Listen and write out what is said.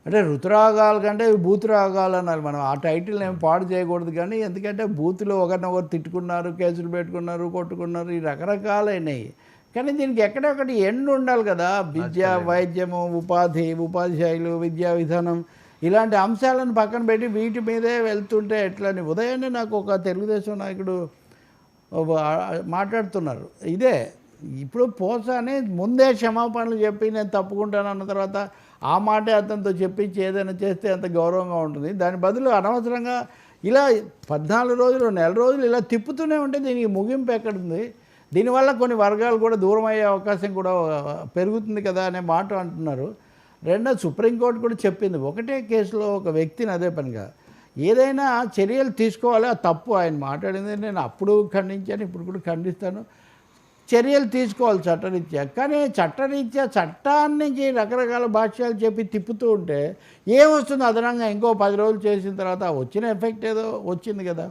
అంటే ఋతురాగాల కంటే ఇవి బూతురాగాలు అన్నారు. మనం ఆ టైటిల్‌ని ఏమి పాడు చేయకూడదు కానీ, ఎందుకంటే బూతులో ఒకరినొకరు తిట్టుకున్నారు, కేసులు పెట్టుకున్నారు, కొట్టుకున్నారు, ఈ రకరకాలైనయి. కానీ దీనికి ఎక్కడొకటి ఎండ్ ఉండాలి కదా! విద్య, న్యాచురల్ ఎండ్. వైద్యము, ఉపాధి, ఉపాధ్యాయులు, విద్యా విధానం ఇలాంటి అంశాలను పక్కన పెట్టి వీటి మీదే వెళ్తుంటే ఎట్లని ఉదయాన్నే నాకు ఒక తెలుగుదేశం నాయకుడు మాట్లాడుతున్నారు. ఇదే ఇప్పుడు పోసాని ముందే క్షమాపణలు చెప్పి నేను తప్పుకుంటాను అన్న తర్వాత ఆ మాటే అతనితో చెప్పించి ఏదైనా చేస్తే అంత గౌరవంగా ఉంటుంది. దాని బదులు అనవసరంగా ఇలా 14 రోజులు, నెల రోజులు ఇలా తిప్పుతూనే ఉంటే దీనికి ముగింపు ఎక్కడుంది? దీనివల్ల కొన్ని వర్గాలు కూడా దూరం అయ్యే అవకాశం కూడా పెరుగుతుంది కదా అనే మాట అంటున్నారు. రెండోది సుప్రీంకోర్టు కూడా చెప్పింది. ఒకటే కేసులో ఒక వ్యక్తిని అదే పనిగా ఏదైనా చర్యలు తీసుకోవాలి. ఆ తప్పు ఆయన మాట్లాడింది నేను అప్పుడు ఖండించాను, ఇప్పుడు కూడా ఖండిస్తాను. చర్యలు తీసుకోవాలి చట్టరీత్యా. కానీ చట్టరీత్యా చట్టానికి రకరకాల భాష్యాలు చెప్పి తిప్పుతూ ఉంటే ఏమొస్తుంది అదనంగా? ఇంకో 10 రోజులు చేసిన తర్వాత వచ్చిన ఎఫెక్ట్ ఏదో వచ్చింది కదా!